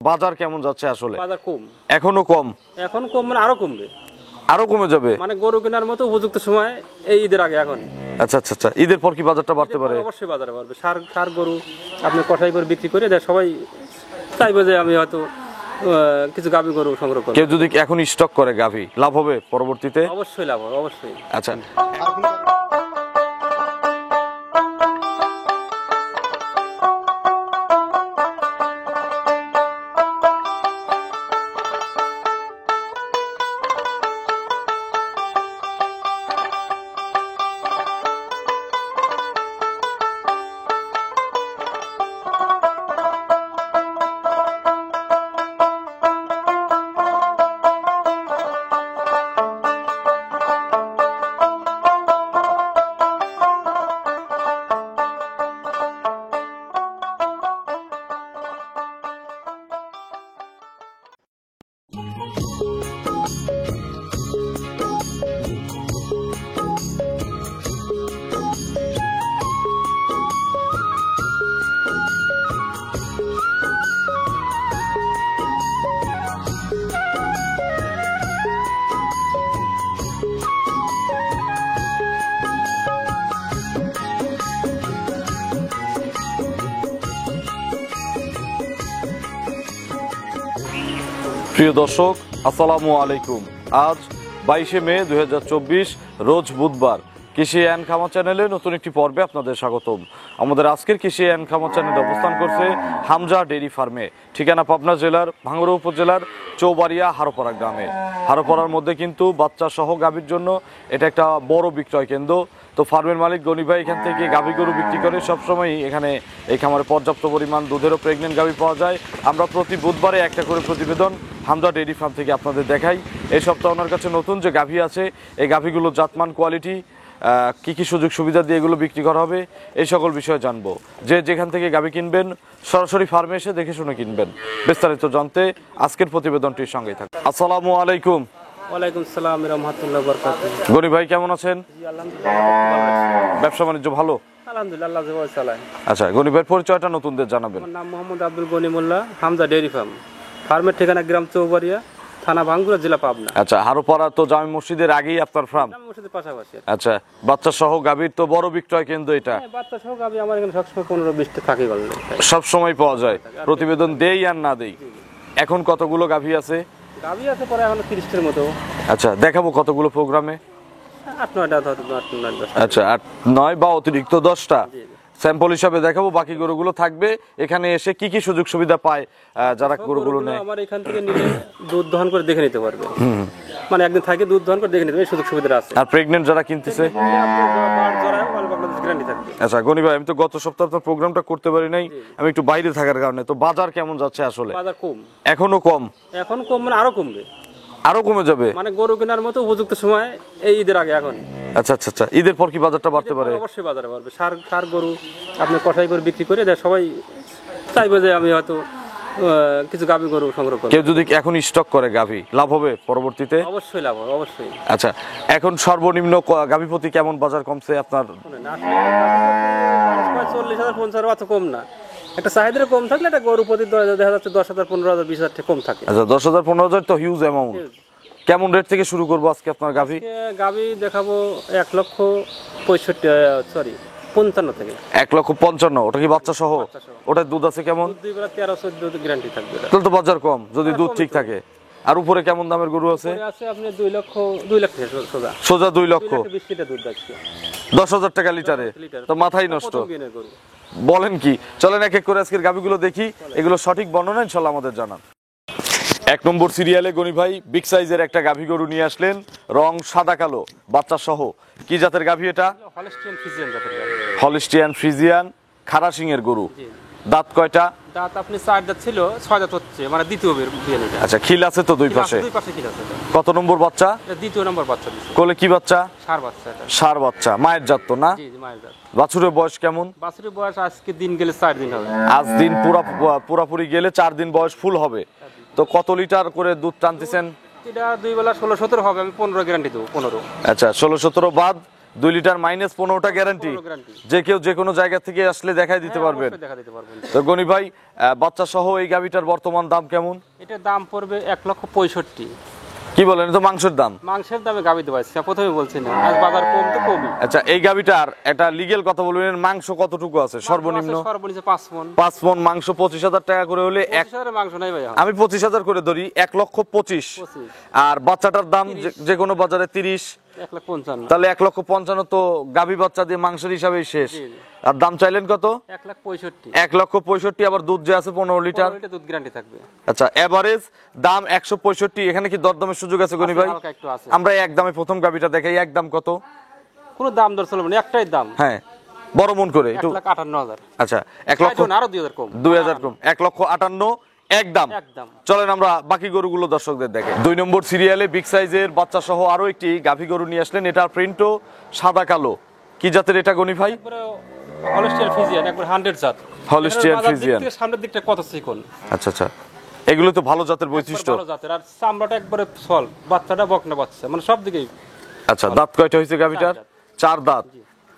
বাজার কেমন যাচ্ছে আসলে? বাজার কম, এখনো কম? এখন কম মানে আরো কমবে, আরো কমে যাবে মানে গরু কেনার মতো উপযুক্ত সময় এই ঈদের আগে এখন। আচ্ছা আচ্ছা আচ্ছা, ঈদের পর কি বাজারটা বাড়তে পারে? অবশ্যই বাজারে বাড়বে। সার সার গরু আপনি কষাই করে বিক্রি করে দেয়, সবাই চাইবে যে আমি হয়তো কিছু গাভী গরু সংগ্রহ করব। কেউ যদি এখন স্টক করে গাভী, লাভ হবে পরবর্তীতে? অবশ্যই লাভ হবে, অবশ্যই। আচ্ছা, প্রিয় দর্শক আসসালামু আলাইকুম। আজ 22শে মে 2024 রোজ বুধবার। কৃষি অ্যান্ড খামার চ্যানেলে নতুন একটি পর্বে আপনাদের স্বাগতম। আমাদের আজকের কৃষি অ্যান্ড খামার চ্যানেল অবস্থান করছে হামজা ডেইরি ফার্মে, ঠিকানা পাবনা জেলার ভাঙ্গুড়া উপজেলার চৌবাড়িয়া হারোপাড়া গ্রামে। হারোপাড়ার মধ্যে কিন্তু বাচ্চা সহ গাভীর জন্য এটা একটা বড় বিক্রয় কেন্দ্র। তো ফার্মের মালিক গনি ভাই এখান থেকে গাভী গরু বিক্রি করে সবসময়ই এখানে এই খামারে পর্যাপ্ত পরিমাণ দুধেরও প্রেগনেন্ট গাভী পাওয়া যায়। আমরা প্রতি বুধবারে একটা করে প্রতিবেদন হামজা ডেইরি ফার্ম থেকে আপনাদের দেখাই। এই সপ্তাহে ওনার কাছে নতুন যে গাভী আছে, এই গাভীগুলোর জাতমান, কোয়ালিটি, কী কী সুযোগ সুবিধা দিয়ে এগুলো বিক্রি করা হবে, এই সকল বিষয়ে জানবো। যে যেখান থেকে গাভী কিনবেন সরাসরি ফার্মে এসে দেখে শুনে কিনবেন। বিস্তারিত জানতে আজকের প্রতিবেদনটির সঙ্গেই থাকুন। আসসালামু আলাইকুম। ওয়ালাইকুম সালাম রাহমাতুল্লাহি ওয়া বারাকাতুহু। গনি ভাই কেমন আছেন? জি আলহামদুলিল্লাহ। ব্যবসা বাণিজ্য ভালো? আলহামদুলিল্লাহ, আল্লাহ যেভাবে চালায়। আচ্ছা, গনি ভাইয়ের পরিচয়টা নতুনদের জানাবেন। আমার নাম মোহাম্মদ আব্দুল গনি মোল্লা, হামজা ডেইরি ফার্ম। ফার্মের ঠিকানা গ্রাম চৌবাড়িয়া, থানা ভাঙ্গুড়া, জেলা পাবনা। আচ্ছা, হারোপাড়া তো জামি মসজিদের আগেই আপনার ফার্ম? জামে মসজিদের পাশাপাশি। আচ্ছা, বাচ্চা সহ গাভীর তো বড় বিক্রয় কেন্দ্র এটা। হ্যাঁ, বাচ্চা সহ গাভী আমার এখানে সবসময় 15-20টা থাকে বললে। সব সময় পাওয়া যায়, প্রতিবেদন দেই আর না দেই। এখন কতগুলো গাভী আছে? গাভী আছে পরে এখন 30টার মতো। আচ্ছা, দেখাবো কতগুলো প্রোগ্রামে? 8-9টা ধরো, 8-9-10টা। আচ্ছা, 8-9 বা অতিরিক্ত 10টা স্যাম্পল হিসাবে দেখাবো। বাকি গরুগুলো থাকবে এখানে এসে কি কি সুযোগ সুবিধা পায় যারা গরুগুলো নেয়। আমার এখান থেকে নিলে দুধ দহন করে দেখে নিতে পারবে, মানে একদিন থাকে দুধ দহন করে দেখে নিতে পারবে, এই সুযোগ সুবিধা আছে। আর প্রেগনেন্ট যারা কিনতেছে? আচ্ছা গনি ভাই, আমি তো গত সপ্তাহে আপনার প্রোগ্রামটা করতে পারি নাই, আমি একটু বাইরে থাকার কারণে। তো বাজার কেমন যাচ্ছে আসলে? বাজার কম, এখনো কম? এখন কম মানে আরো কমবে, আরো কমে যাবে, মানে গরু কেনার মতো উপযুক্ত সময় এই ঈদের আগে এখন। আচ্ছা আচ্ছা আচ্ছা, ঈদের পর কি বাজারটা বাড়তে পারে? অবশ্যই বাজারে বাড়বে। সার সার গরু আপনি কষাই করে বিক্রি করে দেয়, সবাই চাইবে যে আমি হয়তো কিছু গাভী গরু সংগ্রহ করব। কেউ যদি এখন স্টক করে গাভী, লাভ হবে পরবর্তীতে? অবশ্যই লাভ হবে, অবশ্যই। আচ্ছা, এখন সর্বনিম্ন গাভী প্রতি কেমন বাজার কমছে আপনার? 40,000-50,000 অত কম না। একটা চাহিদা কম থাকলে একটা গরু প্রতি দেখা যাচ্ছে 10,000, 15,000, 20,000 টাকা কম থাকে। আচ্ছা, 10,000, 15,000 তো হিউজ অ্যামাউন্ট। কেমন রেট থেকে শুরু করবো আজকে আপনার গাভী? গাভী দেখাবো 1,65,000 থেকে 1,55,000। ওটা কি বাচ্চা সহ? ওটার দুধ আছে কেমন? 2 বেলা 13-14 গ্যারান্টি থাকবে। তাহলে তো বাজার কম যদি দুধ ঠিক থাকে। আর উপরে কেমন দামের গরু আছে? আছে আপনি 2 লাখ থেকে সোজা সোজা 2 লক্ষ 20 লিটার দুধ আছে। 10,000 টাকা লিটারে, তো মাথায় নষ্ট। বলেন কি? চলেন এক এক করে আজকের গাভীগুলো দেখি, এগুলো সঠিক বর্ণনা ইনশাল্লাহ আমাদের জানান। 1 নম্বর সিরিয়ালে গনি ভাই বিগ সাইজের একটা গাভী গরু নিয়ে আসলেন, রং সাদা কালো, বাচ্চা সহ। কি জাতের গাভী এটা? হলস্টিয়ান ফ্রিজিয়ান জাতের গাভী। হলস্টিয়ান ফ্রিজিয়ান, খাড়া সিংয়ের গরু। দাঁত কয়টা? দাঁত আপনি 4 দাঁত ছিল, 6 দাঁত হচ্ছে, মানে দ্বিতীয় বিয়ান এটা। আচ্ছা, খিল আছে তো দুই পাশে? দুই পাশে খিল আছে। কত নম্বর বাচ্চা? এটা দ্বিতীয় নম্বর বাচ্চা দিছে। কোলে কি বাচ্চা? ষাঁড় বাচ্চা এটা। ষাঁড় বাচ্চা, মায়ের জাত তো না? জি জি, মায়ের জাত। বাছুরের বয়স কেমন? বাছুরের বয়স আজকে দিন গেলে 4 দিন হবে। আজ দিন পুরাপুরি গেলে 4 দিন বয়স ফুল হবে। তো কত লিটার করে দুধ টানতেছেন? এটা 2 বেলা 16-17 হবে, আমি 15 গ্যারান্টি দেবো। 15। আচ্ছা, 16-17 বাদ 2 লিটার মাইনাস 15টা গ্যারান্টি, 15 গ্যারান্টি। যে কেউ যে কোনো জায়গা থেকে আসলে দেখাই দিতে পারবেন। দেখা দিতে পারবেন। তো গনি ভাই, বাচ্চা সহ এই গাভিটার বর্তমান দাম কেমন? এটার দাম পড়বে 1,65,000। কি বলেন, এটা তো মাংসের দাম। মাংসের দামে গাবি দিতে পারছি, প্রথমে বলছি না, আজ বাজার কম তো কমই। আচ্ছা, এই গাভিটার একটা লিগেল কথা বলবেন, মাংস কতটুকু আছে সর্বনিম্ন? সর্বনিম্ন 5 মণ। 5 মণ মাংস 25,000 টাকা করে হলে 25,000 মাংস নাই ভাই। আমি 25,000 করে ধরি, 1,25,000। আর বাচ্চাটার দাম যে কোনো বাজারে 30, 1,55,000। তাহলে 1,55,000 তো গাভী বাচ্চা দিয়ে মাংসের হিসাবেই শেষ। আর দাম চাইলেন কত? 1,65,000। 1,65,000। আবার দুধ যে আছে 15 লিটার। এটা দুধ গ্যারান্টি থাকবে। আচ্ছা, এভারেজ দাম 165। এখানে কি দরদামের সুযোগ আছে গনি ভাই? হালকা একটু আছে। আমরা একদমে প্রথম গাভীটা দেখাই, একদম কত? কোনো দাম দর চলবে না, একটাই দাম। হ্যাঁ, বড় মন করে একটু। 1,58,000। আচ্ছা, 1 লক্ষ আরো 2,000 কম। 2,000 কম, 1,58,000 একদম। একদম। চলেন আমরা বাকি গরুগুলো দর্শকদের দেখে। 2 নম্বর সিরিয়ালে বিগ সাইজের বাচ্চা সহ আরো একটি গাভী গরু নিয়ে আসলেন। এটার প্রিন্টও সাদা কালো। কি জাতের এটা গনি ভাই? একবারে হলস্টিয়ান ফ্রিজিয়ান, একবার 100 জাত। Holstein Friesian. সামনের দিকটা কত চিকন। আচ্ছা আচ্ছা, এগুলো তো ভালো জাতের বৈশিষ্ট্য। ভালো জাতের, আর চামড়াটা একবারে সল, বাচ্চাটা বকনা বাচ্চা, মানে সব দিকেই। আচ্ছা, দাঁত কয়টা হয়েছে গাভীটার? 4 দাঁত।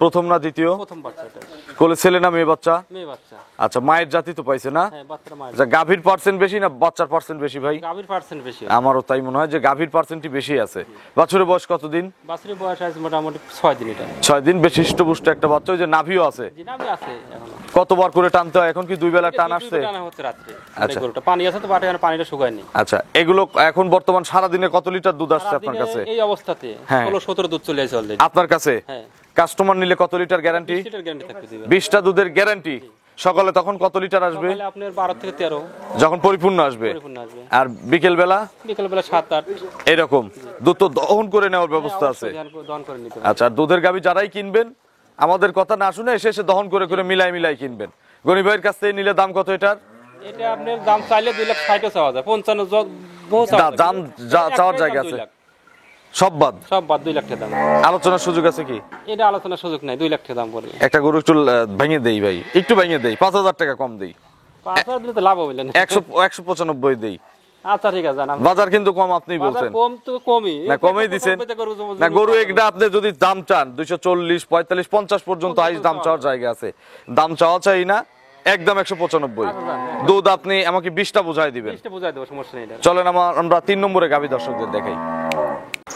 প্রথম না দ্বিতীয়? প্রথম বাচ্চা এটা। কোলে ছেলে না মেয়ে বাচ্চা? মেয়ে বাচ্চা। আচ্ছা, মায়ের জাতি তো পাইছে না? হ্যাঁ, বাচ্চার মায়ের। আচ্ছা, গাভীর পার্সেন্ট বেশি না বাচ্চার পার্সেন্ট বেশি ভাই? গাভীর পার্সেন্ট বেশি। আমারও তাই মনে হয় যে গাভীর পার্সেন্টই বেশি আছে। বাছুরের বয়স কতদিন? বাছুরের বয়স আছে মোটামুটি 6 দিন। এটা 6 দিন। বেশ হৃষ্টপুষ্ট একটা বাচ্চা। ওই যে নাভিও আছে। জি, নাভি আছে এখনো। কতবার করে টানতে হয়? এখন কি 2 বেলা টান আসছে? টানা হচ্ছে রাত্রে। আচ্ছা। এই গরুটা পানি আছে তো, বাটে এখন পানিটা শুকায়নি। আচ্ছা, এগুলো এখন বর্তমান সারা দিনে কত লিটার দুধ আসছে আপনার কাছে? এই অবস্থাতে হ্যাঁ। 16-17 দুধ চলে আসে অলরেডি আপনার কাছে? হ্যাঁ। কাস্টমার নিলে কত লিটার গ্যারান্টি? 20 লিটার গ্যারান্টি থাকবে দিবে। 20টা দুধের গ্যারান্টি। সকালে তখন কত লিটার আসবে? সকালে আপনার 12 থেকে 13 যখন পরিপূর্ণ আসবে। পরিপূর্ণ আসবে। আর বিকেল বেলা? বিকেল বেলা 7-8 এরকম দুধ তো দহন করে নেওয়ার ব্যবস্থা আছে। দহন করে নিতে হবে। আচ্ছা, আর দুধের গাভী যারাই কিনবেন আমাদের কথা না শুনে এসে এসে দহন করে করে মিলাই কিনবেন। গনি ভাইয়ের কাছ থেকে নিলে দাম কত এটার? এটা আপনার দাম চাইলে 2,60,000 চাওয়া যায়, 55 বহু চাওয়া যায়। দাম চাওয়ার জায়গা আছে, সব বাদ 2 লাখ টাকা দাম। আলোচনার সুযোগ আছে কি? এটা আলোচনার সুযোগ নাই, 2 লাখ টাকা দাম পড়বে। একটা গরু একটু ভেঙে দেই ভাই, একটু ভেঙে দেই, 5,000 টাকা কম দেই। 5,000 দিলে তো লাভ হবে না। 195 দেই। আচ্ছা ঠিক আছে, জানাম। বাজার কিন্তু কম আপনি বলছেন। কম তো কমই। না, কমই দিবেন না। গরু একটা আপনি যদি দাম চান 240, 45, 50 পর্যন্ত হাইস দাম চাওয়ার জায়গা আছে। দাম চাওয়া চাই না, একদম 195। দুধ আপনি আমাকে 20টা বুঝাই দিবেন। 20টা বুঝাই দেব, সমস্যা নেই। চলেন আমরা 3 নম্বরে গাভী দর্শকদের দেখাই।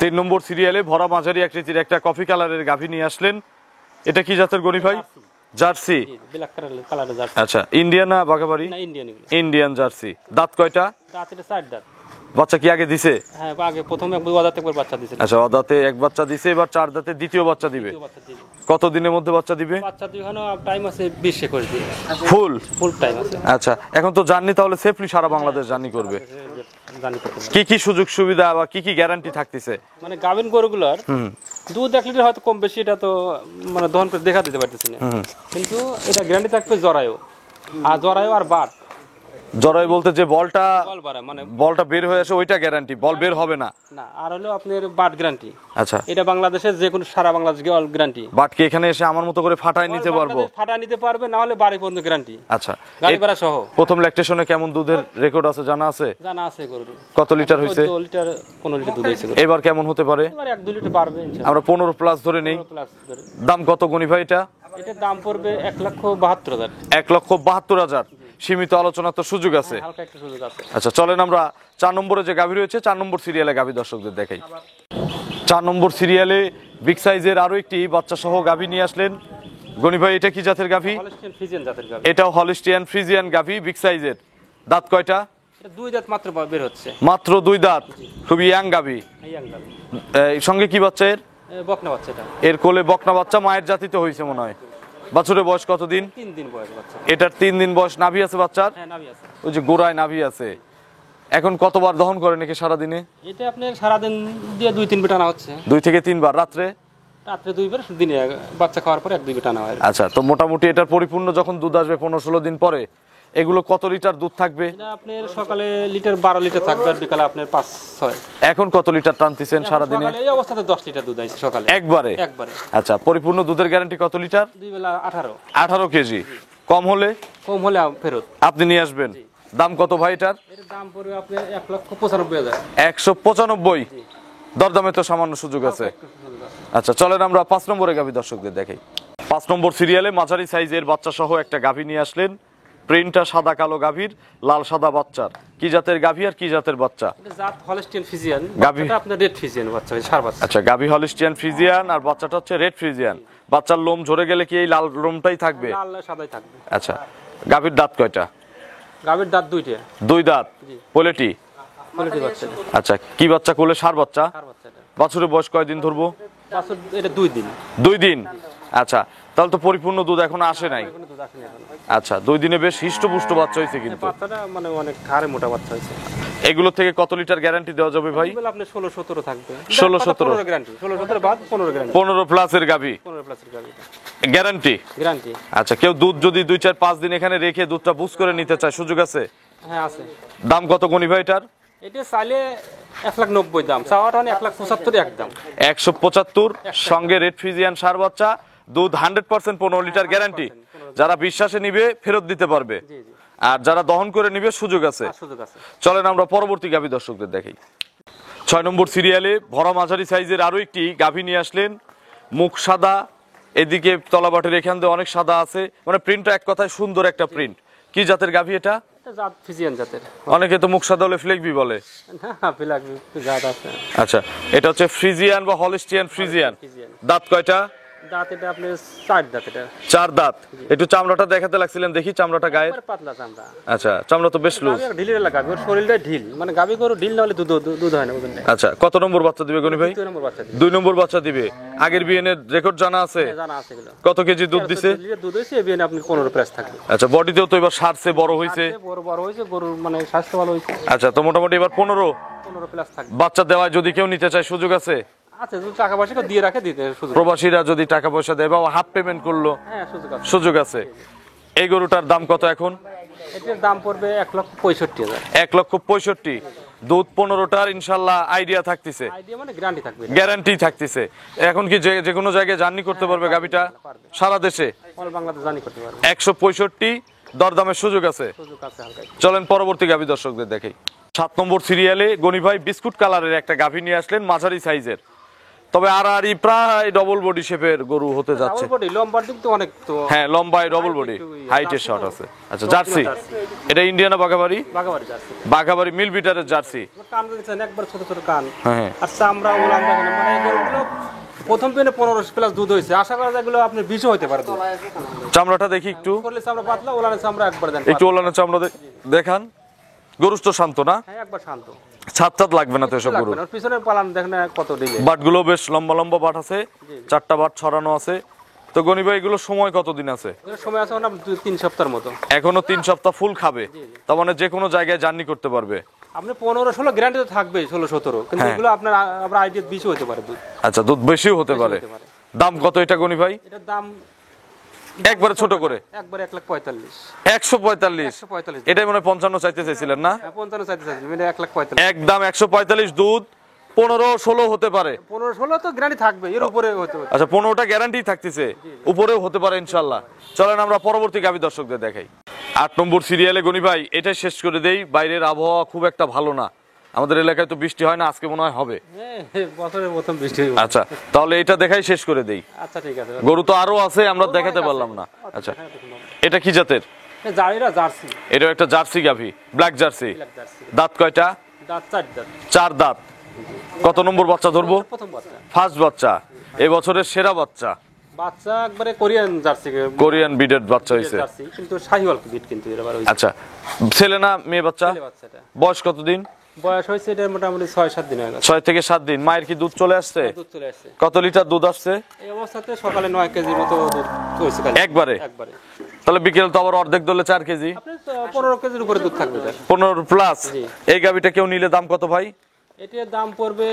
3 নম্বর সিরিয়ালে ভরা মাঝারি আকৃতির একটা কফি কালারের গাভী নিয়ে আসলেন। এটা কি জাতের গনি ভাই? জার্সি। ব্ল্যাক কালারের জার্সি। আচ্ছা, ইন্ডিয়ান না বাঘাবাড়ি? না, ইন্ডিয়ান। Indian jersey. দাঁত কয়টা? দাঁত এটা 4 দাঁত। বাচ্চা কি আগে দিছে? হ্যাঁ, আগে প্রথমে একবার বাচ্চা দিছিল। আচ্ছা, অদাতে এক বাচ্চা দিছে, এবার 4 দাঁতে দ্বিতীয় বাচ্চা দিবে। বাচ্চা দিবে। কত দিনের মধ্যে বাচ্চা দিবে? বাচ্চা দিবে এখনো টাইম আছে 20-21 দিন। ফুল টাইম আছে। আচ্ছা, এখন তো জার্নি তাহলে সেফলি সারা বাংলাদেশ জার্নি করবে। জানি করতে হবে। কি কি সুযোগ সুবিধা বা কি কি গ্যারান্টি থাকতেছে? মানে গাভিন গরুগুলোর দুধ 1 লিটার হয়তো কম বেশি, এটা তো মানে দহন করে দেখা দিতে পারতেছি না, কিন্তু এটা গ্যারান্টি থাকবে জরায়ু আর বাট। জরাই বলতে যে বলটা বল বাড়া, মানে বলটা বের হয়ে আসে ওইটা গ্যারান্টি, বল বের হবে না। না, আর হলো আপনার বাট গ্যারান্টি। আচ্ছা, এটা বাংলাদেশের যে কোনো সারা বাংলাদেশ অল গ্যারান্টি। বাট কি এখানে এসে আমার মতো করে ফাটাই নিতে পারবো? ফাটা নিতে পারবে, না হলে বাড়ি পর্যন্ত গ্যারান্টি। আচ্ছা, গাড়ি ভাড়া সহ। প্রথম ল্যাকটেশনে কেমন দুধের রেকর্ড আছে জানা আছে? জানা আছে গরুর। কত লিটার হইছে? 2 লিটার 15 লিটার দুধ হইছে। এবার কেমন হতে পারে? এবার 1-2 লিটার পারবে ইনশাআল্লাহ। আমরা 15 প্লাস ধরে নেই। 15 প্লাস ধরে। দাম কত গনি ভাই এটা? এটার দাম পড়বে 1,72,000। 1,72,000। সীমিত আলোচনার তো সুযোগ আছে। হালকা একটা সুযোগ আছে। আচ্ছা, চলেন আমরা 4 নম্বরে যে গাভী রয়েছে 4 নম্বর সিরিয়ালে গাভী দর্শকদের দেখাই। 4 নম্বর সিরিয়ালে বিগ সাইজের আরো একটি বাচ্চা সহ গাভী নিয়ে আসলেন গনি ভাই। এটা কি জাতের গাভী? হলস্টিয়ান ফ্রিজিয়ান জাতের গাভী। এটাও হলস্টিয়ান ফ্রিজিয়ান গাভী, বিগ সাইজের। দাঁত কয়টা? এটা 2 দাঁত মাত্র বের হচ্ছে। মাত্র 2 দাঁত। খুবই ইয়াং গাভী। ইয়াং গাভী। এই সঙ্গে কি বাচ্চা এর? বকনা বাচ্চা এটা। এর কোলে বকনা বাচ্চা, মায়ের জাতিতে হইছে মনে হয়। বাছুরের বয়স কতদিন? 3 দিন বয়স বাচ্চা। এটার 3 দিন বয়স। নাভি আছে বাচ্চার? হ্যাঁ, নাভি আছে। ওই যে গোড়ায় নাভি আছে। এখন কতবার দহন করে নাকি সারা দিনে? এটা আপনার সারা দিন দিয়ে 2-3 বার টানা হচ্ছে। 2 থেকে 3 বার। রাত্রে? রাত্রে 2 বার, দিনে বাচ্চা খাওয়ার পরে 1-2 বার টানা হয়। আচ্ছা, তো মোটামুটি এটার পরিপূর্ণ যখন দুধ আসবে 15-16 দিন পরে, এগুলো কত লিটার দুধ থাকবে? এটা আপনার সকালে 12 লিটার থাকবে, আর বিকালে আপনার 5-6। এখন কত লিটার টানতেছেন সারা দিনে? সকালে এই অবস্থাতে 10 লিটার দুধ আইছে সকালে একবারে? আচ্ছা, পরিপূর্ণ দুধের গ্যারান্টি কত লিটার? 2 বেলা 18। 18 কেজি। কম হলে ফেরত আপনি নিয়ে আসবেন। দাম কত ভাই এটার? এর দাম পড়বে আপনার 1,95,000। 195। দরদামে তো সামান্য সুযোগ আছে। আচ্ছা চলেন আমরা 5 নম্বরে গাভী দর্শকদের দেখাই। 5 নম্বর সিরিয়ালে মাঝারি সাইজের বাচ্চা সহ একটা গাভী নিয়ে আসলেন। প্রিন্টটা সাদা কালো গাভীর, লাল সাদা বাচ্চার। কি জাতের গাভী আর কি জাতের বাচ্চা? এটা জাত হলস্টিয়ান ফ্রিজিয়ান, গাভী বাচ্চাটা আপনার রেড ফ্রিজিয়ান বাচ্চা, সার বাচ্চা। আচ্ছা গাভী হলিস্টিয়ান ফ্রিজিয়ান আর বাচ্চাটা হচ্ছে রেড ফ্রিজিয়ান। বাচ্চার লোম ঝরে গেলে কি এই লাল লোমটাই থাকবে? লাল সাদাই থাকবে। আচ্ছা গাভীর দাঁত কয়টা? গাভীর দাঁত দুইটা। দুই দাঁত। পোলেটি? পোলেটি বাচ্চা। আচ্ছা কি বাচ্চা কোলে? সার বাচ্চা। সার বাচ্চাটা। বাছুরের বয়স কয়দিন ধরবো? বাছুর এটা 2 দিন। 2 দিন। আচ্ছা তাহলে তো পরিপূর্ণ দুধ এখনো আসে নাই। কোনো দুধ আসেনি এখনো। আচ্ছা 2 দিনে বেশ হিষ্টপুষ্ট বাচ্চা হয়েছে কিন্তু। বাচ্চাটা মানে অনেক হাড়ে মোটা বাচ্চা হয়েছে। এগুলো থেকে কত লিটার গ্যারান্টি দেওয়া যাবে ভাই? এগুলো আপনি 16-17 থাকবে। 16-17 গ্যারান্টি, 16-17 বাদ 15 গ্যারান্টি। 15 প্লাসের গাভী 15 প্লাসের গাভী গ্যারান্টি। গ্যারান্টি। আচ্ছা কেউ দুধ যদি 2-4-5 দিন এখানে রেখে দুধটা বুঝ করে নিতে চায়, সুযোগ আছে? হ্যাঁ আছে। দাম কত গনি ভাই এটার? এটা চাইলে 1,90,000 দাম, চাওয়াটা 1,75,000 একদম। 175 সঙ্গে রেড ফ্রিজিয়ান সার বাচ্চা, দুধ 100% 15 লিটার গ্যারান্টি। যারা বিশ্বাসে নিবে ফেরত দিতে পারবে, জি জি, আর যারা দহন করে নিবে সুযোগ আছে। সুযোগ আছে। চলেন আমরা পরবর্তী গাভী দর্শকদের দেখাই। 6 নম্বর সিরিয়ালে ভরা মাঝারি সাইজের আরো একটি গাভী নিয়ে আসলেন। মুখ সাদা, এদিকে তলাবাটের এখান দিয়ে অনেক সাদা আছে, মানে প্রিন্টটা এক কথায় সুন্দর একটা প্রিন্ট। কি জাতের গাভী এটা? এটা জাত ফ্রিজিয়ান জাতের। অনেকে তো মুখ সাদা হলে ফ্লেগবি বলে। না ফিলাক জাত আছে। আচ্ছা এটা হচ্ছে ফ্রিজিয়ান বা হলিস্টিয়ান ফ্রিজিয়ান। দাঁত কয়টা? দাঁত এটা আপনি 4 দাঁত। এটা 4 দাঁত। একটু চামড়াটা দেখাতে লাগছিলেন, দেখি চামড়াটা গায়ে। পাতলা চামড়া। আচ্ছা চামড়া তো বেশ লুজ। ঢিলের লাগা, ওর শরীরটা ঢিল, মানে গাভী গরু ঢিল না হলে দুধ হয় না বুঝলেন। আচ্ছা কত নম্বর বাচ্চা দিবে গনি ভাই? 2 নম্বর বাচ্চা দিবে। 2 নম্বর বাচ্চা দিবে। আগের বিএনের রেকর্ড জানা আছে? জানা আছে এগুলো। কত কেজি দুধ দিছে? দুধ হইছে এবিএন আপনি 15 প্লাস থাকবে। আচ্ছা বডিতেও তো এবার সারছে, বড় হইছে। বড় হইছে, গরুর মানে স্বাস্থ্য ভালো হইছে। আচ্ছা তো মোটামুটি এবার 15 প্লাস থাকবে। বাচ্চা দেওয়ায় যদি কেউ নিতে চায় সুযোগ আছে? আচ্ছা যদি টাকা পয়সা দিয়ে রাখে দিতে সুযোগ। প্রবাসীরা যদি টাকা পয়সা দেয় বা হাফ পেমেন্ট করলো, হ্যাঁ সুযোগ আছে। সুযোগ আছে। এই গরুটার দাম কত এখন? এটার দাম পড়বে 1,65,000। 1,65,000। দুধ 15টার ইনশাল্লাহ আইডিয়া থাকতেছে, আইডিয়া মানে গ্যারান্টি থাকবে। গ্যারান্টি থাকতেছে। এখন কি যে কোনো জায়গায় জার্নি করতে পারবে গাবিটা? সারা দেশে অল বাংলাদেশ জার্নি করতে পারবে। 165 দরদামের সুযোগ আছে। সুযোগ আছে হালকা। চলেন পরবর্তী গাভী দর্শকদের দেখাই। 7 নম্বর সিরিয়ালে গনি ভাই বিস্কুট কালারের একটা গাভী নিয়ে আসলেন, মাঝারি সাইজের, তবে আড়াআড়ি প্রায় ডবল বডি শেপের গরু হতে যাচ্ছে। ডবল বডি, লম্বার দিক তো অনেক তো। হ্যাঁ লম্বায় ডবল বডি, হাইটের শর্ট আছে। আচ্ছা জার্সি? এটা ইন্ডিয়ানা বাঘাবাড়ি? বাগাবাড়ি জার্সি। বাঘাবাড়ি মিল বিটারের জার্সি। কান দেখছেন একবার ছোট ছোট কান। হ্যাঁ আর চামড়া উলান দেখেন, মানে এগুলো প্রথম পেনে 15 প্লাস দুধ হইছে, আশা করা যায় এগুলো আপনি 20 হতে পারে দুধ। চামড়াটা দেখি একটু। করলে চামড়া পাতলা, উলানের চামড়া একবার দেন। একটু ওলানের চামড়া দেখান। গরু তো শান্ত না? হ্যাঁ একবার শান্ত। ছাদ লাগবে না তো এসব গরু। আর পিছনের পালান দেখেন কত ডিলে। বাটগুলো বেশ লম্বা লম্বা বাট আছে, 4টা বাট ছড়ানো আছে। তো গনি ভাই এগুলো সময় কতদিন আছে? এর সময় আছে না 2-3 সপ্তাহের মতো। এখনো 3 সপ্তাহ ফুল খাবে, তার মানে যে কোনো জায়গায় জার্নি করতে পারবে। আপনি 15-16 গ্যারান্টি তো থাকবে, 16-17, কিন্তু হ্যাঁ। এগুলো আপনার আমরা আইডিয়া 20 হতে পারে দুধ। আচ্ছা দুধ বেশিও হতে পারে। দাম কত এটা গনি ভাই? এটার দাম একবারে ছোট করে একবারে 1,45,000। 145। 145। এটাই মনে হয় 55 চাইতে চাইছিলেন না? 55 চাইতে চাইছি, মানে 1,45,000। একদম 145 দুধ, 15-16 হতে পারে। 15-16 তো গ্যারান্টি থাকবে, এর উপরে হতে পারে। আচ্ছা 15টা গ্যারান্টি থাকতেছে, উপরেও হতে পারে ইনশাল্লাহ। চলেন আমরা পরবর্তী গাভী দর্শকদের দেখাই। 8 নম্বর সিরিয়ালে গনি ভাই এটাই শেষ করে দেই। বাইরের আবহাওয়া খুব একটা ভালো না, আমাদের এলাকায় তো বৃষ্টি হয় না, আজকে মনে হয় হবে। হ্যাঁ বছরের প্রথম বৃষ্টি হইব। আচ্ছা তাহলে এটা দেখাই শেষ করে দেই। আচ্ছা ঠিক আছে। গরু তো আরো আছে, আমরা দেখাতে পারলাম না। আচ্ছা এটা কি জাতের? জারিরা জার্সি। এটা একটা জার্সি গাভী, ব্ল্যাক জার্সি। জার্সি। দাঁত কয়টা? দাঁত 4 দাঁত। 4 দাঁত। কত নম্বর বাচ্চা ধরবো? প্রথম বাচ্চা। ফার্স্ট বাচ্চা, এই বছরের সেরা বাচ্চা। বাচ্চা একবারে কোরিয়ান জার্সি। কোরিয়ান বিডের বাচ্চা হয়েছে। জার্সি কিন্তু শাহিওয়াল বিট, কিন্তু এর আবার হইছে। আচ্ছা ছেলে না মেয়ে বাচ্চা? ছেলে বাচ্চাটা। বয়স কতদিন? বয়স হয়েছে এটা মোটামুটি 6-7 দিন হয়ে গেছে। 6 থেকে 7 দিন। মায়ের কি দুধ চলে আসছে? দুধ চলে আসছে। কত লিটার দুধ আসছে এই অবস্থাতে সকালে 9 কেজি মতো দুধ হয়েছে কাল। একবারে? একবারে। তাহলে বিকেল তো আবার অর্ধেক দলে 4 কেজি। আপনি 15 কেজির উপরে দুধ থাকবে স্যার। 15 প্লাস। জি। এই গাভিটা কেউ নিলে দাম কত ভাই? এটার দাম পড়বে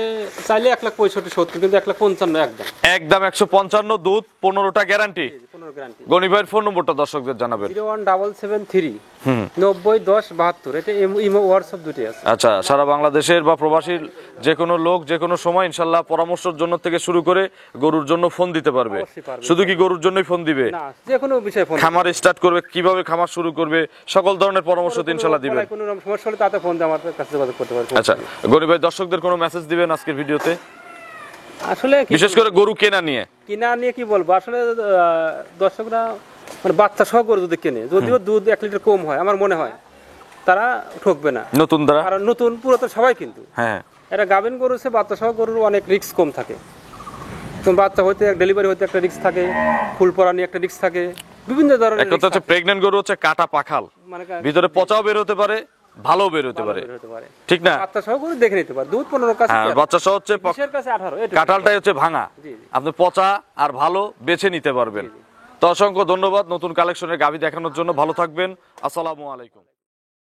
চাইলে 1,65,70, কিন্তু 1,55,000 একদম। একদম 155, দুধ 15টা গ্যারান্টি। 15 গ্যারান্টি। গনি ভাইয়ের ফোন নম্বরটা দর্শকদের জানাবেন। 01773 90 10 72। এটা ইমো হোয়াটসঅ্যাপ দুটোই আছে। আচ্ছা সারা বাংলাদেশের বা প্রবাসীর যে কোনো লোক যে কোনো সময় ইনশাল্লাহ পরামর্শের জন্য থেকে শুরু করে গরুর জন্য ফোন দিতে পারবে। অবশ্যই পারবে। শুধু কি গরুর জন্যই ফোন দিবে? না যে কোনো বিষয়ে ফোন। খামার স্টার্ট করবে, কিভাবে খামার শুরু করবে, সকল ধরনের পরামর্শ তো ইনশাল্লাহ দিবেন। কোনো রকম সমস্যা হলে তাতে ফোন দিয়ে আমার কাছে যোগাযোগ করতে পারবে। আচ্ছা গনি ভাই দর্শকদের কোনো মেসেজ দিবেন আজকের ভিডিওতে? আসলে কি বিশেষ করে গরু কেনা নিয়ে? কিনা নিয়ে কি বলবো, আসলে দর্শকরা মানে বাচ্চা সহ গরু যদি কেনে, যদিও দুধ 1 লিটার কম হয়, আমার মনে হয় তারা ঠকবে না। নতুন দ্বারা? কারণ নতুন পুরাতন সবাই কিন্তু হ্যাঁ, এটা গাভিন গরু সে বাচ্চা সহ গরুর অনেক রিস্ক কম থাকে। তো বাচ্চা হইতে ডেলিভারি হইতে একটা রিস্ক থাকে, ফুল পড়া নিয়ে একটা রিস্ক থাকে, বিভিন্ন ধরনের এক কথা হচ্ছে প্রেগন্যান্ট গরু হচ্ছে কাটা পাখাল, মানে ভিতরে পচাও বের হতে পারে, ভালো বের হতে পারে, হতে পারে। ঠিক না? বাচ্চা সহ গরু দেখে নিতে পারে, দুধ 15 কাছে, হ্যাঁ, বাচ্চা সহ হচ্ছে 20 কাছে 18, এটুকু। কাঁঠালটাই হচ্ছে ভাঙা, জি, জি। আপনি পচা আর ভালো বেছে নিতে পারবেন। তো অসংখ্য ধন্যবাদ নতুন কালেকশনের গাভী দেখানোর জন্য। ভালো থাকবেন, আসসালামু আলাইকুম।